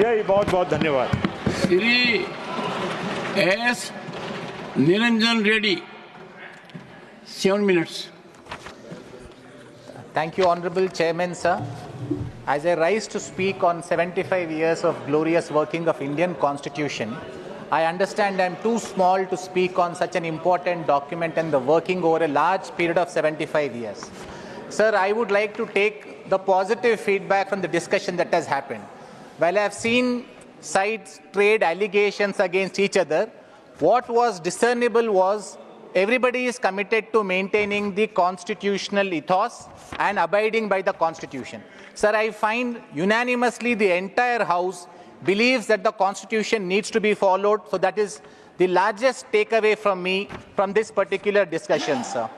यही बहुत बहुत धन्यवाद। Shri S Niranjan Reddy 7 minutes. Thank you, Honorable Chairman, sir. As I rise to speak on 75 years of glorious working of Indian Constitution, I understand I am too small to speak on such an important document and the working over a large period of 75 years. Sir, I would like to take the positive feedback from the discussion that has happened. While I have seen sides trade allegations against each other, what was discernible was everybody is committed to maintaining the constitutional ethos and abiding by the Constitution. Sir, I find unanimously the entire House believes that the Constitution needs to be followed. So that is the largest takeaway from me from this particular discussion, sir.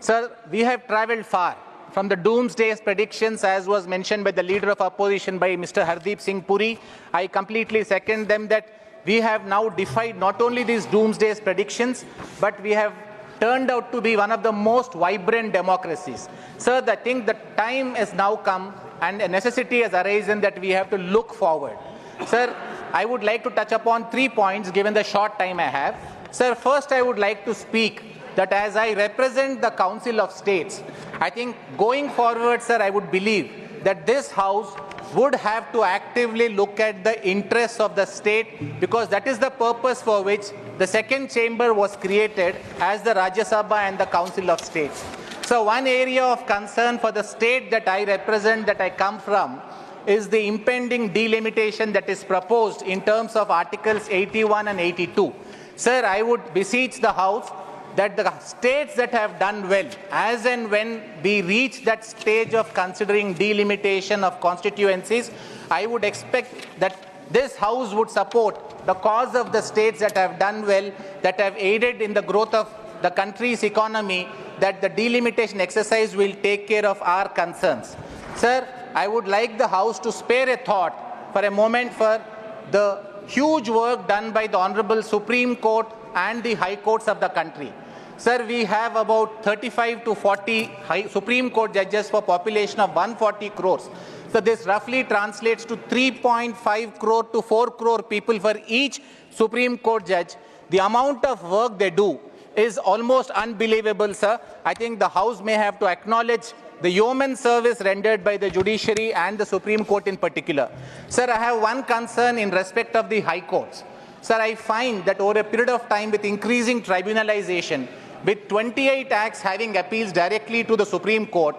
Sir, we have travelled far. From the doomsday predictions, as was mentioned by the leader of opposition, by Mr. Hardeep Singh Puri, I completely second them that we have now defied not only these doomsday predictions, but we have turned out to be one of the most vibrant democracies. Sir, I think the time has now come and a necessity has arisen that we have to look forward. Sir, I would like to touch upon 3 points given the short time I have. Sir, first I would like to speak that as I represent the Council of States, I think going forward, sir, I would believe that this House would have to actively look at the interests of the state, because that is the purpose for which the second chamber was created as the Rajya Sabha and the Council of States. So one area of concern for the state that I represent, that I come from, is the impending delimitation that is proposed in terms of Articles 81 and 82. Sir, I would beseech the House that the states that have done well, as and when we reach that stage of considering delimitation of constituencies, I would expect that this House would support the cause of the states that have done well, that have aided in the growth of the country's economy, that the delimitation exercise will take care of our concerns. Sir, I would like the House to spare a thought for a moment for the huge work done by the Honorable Supreme Court and the High Courts of the country. Sir, we have about 35 to 40 Supreme Court judges for population of 140 crores. So this roughly translates to 3.5 crore to 4 crore people for each Supreme Court judge. The amount of work they do is almost unbelievable, sir. I think the House may have to acknowledge the yeoman service rendered by the judiciary and the Supreme Court in particular. Sir, I have one concern in respect of the High Courts. Sir, I find that over a period of time with increasing tribunalization, with 28 acts having appeals directly to the Supreme Court,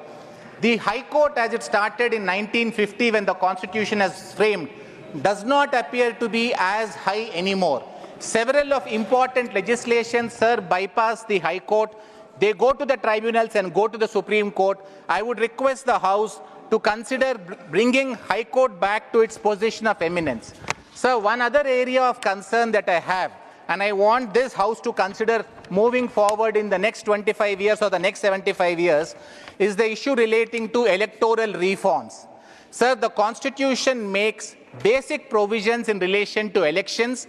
the High Court as it started in 1950 when the Constitution was framed does not appear to be as high anymore. Several of important legislations, sir, bypass the High Court. They go to the tribunals and go to the Supreme Court. I would request the House to consider bringing High Court back to its position of eminence. Sir, one other area of concern that I have, and I want this House to consider moving forward in the next 25 years or the next 75 years, is the issue relating to electoral reforms. Sir, the Constitution makes basic provisions in relation to elections,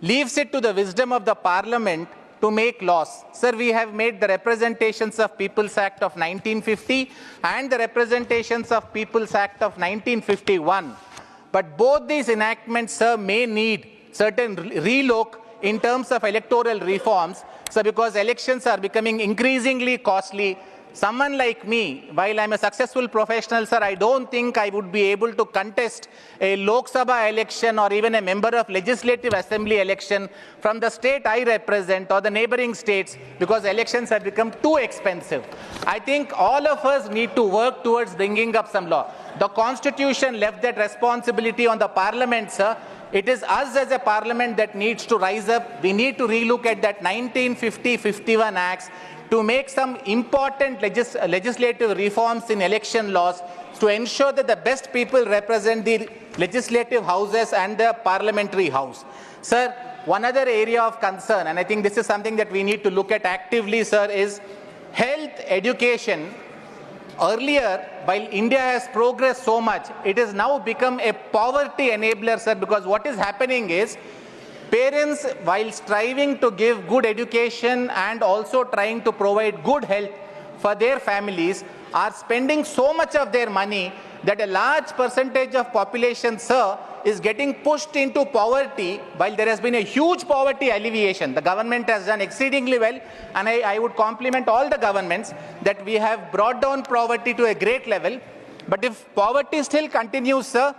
leaves it to the wisdom of the Parliament to make laws. Sir, we have made the Representations of People's Act of 1950 and the Representations of People's Act of 1951. But both these enactments, sir, may need certain relook in terms of electoral reforms, sir, because elections are becoming increasingly costly. Someone like me, while I'm a successful professional, sir, I don't think I would be able to contest a Lok Sabha election or even a member of Legislative Assembly election from the state I represent or the neighboring states, because elections have become too expensive. I think all of us need to work towards bringing up some law. The Constitution left that responsibility on the Parliament, sir. It is us as a Parliament that needs to rise up. We need to relook at that 1950-51 Acts to make some important legislative reforms in election laws to ensure that the best people represent the legislative houses and the parliamentary house. Sir, one other area of concern, and I think this is something that we need to look at actively, sir, is health education. Earlier, while India has progressed so much, it has now become a poverty enabler, sir, because what is happening is parents, while striving to give good education and also trying to provide good health for their families, are spending so much of their money that a large percentage of population, sir, is getting pushed into poverty while there has been a huge poverty alleviation. The government has done exceedingly well, and I would compliment all the governments that we have brought down poverty to a great level. But if poverty still continues, sir,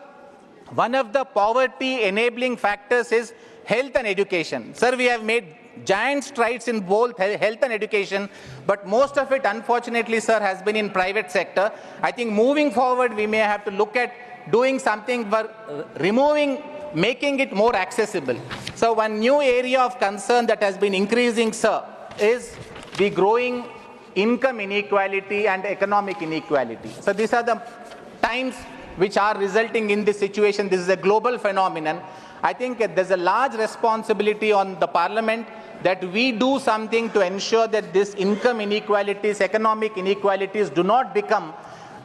one of the poverty enabling factors is health and education. Sir, we have made giant strides in both health and education, but most of it, unfortunately, sir, has been in private sector. I think moving forward, we may have to look at doing something for making it more accessible. So one new area of concern that has been increasing, sir, is the growing income inequality and economic inequality. So these are the times which are resulting in this situation. This is a global phenomenon. I think there's a large responsibility on the parliament that we do something to ensure that this income inequalities, economic inequalities do not become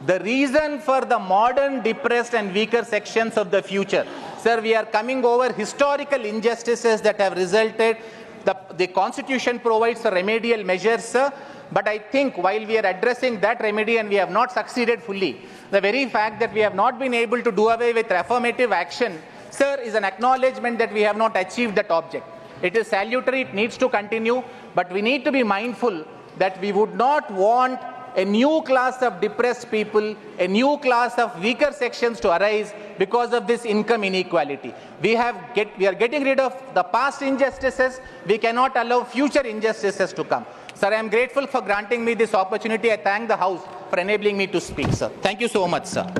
the reason for the modern depressed and weaker sections of the future. Sir, we are coming over historical injustices that have resulted. The Constitution provides for remedial measures, sir, but I think while we are addressing that remedy and we have not succeeded fully, the very fact that we have not been able to do away with affirmative action, sir, is an acknowledgement that we have not achieved that object. It is salutary, it needs to continue, but we need to be mindful that we would not want a new class of depressed people, a new class of weaker sections to arise because of this income inequality. We are getting rid of the past injustices. We cannot allow future injustices to come. Sir, I am grateful for granting me this opportunity. I thank the House for enabling me to speak, sir. Thank you so much, sir.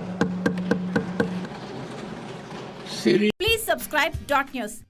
Please subscribe Dot News.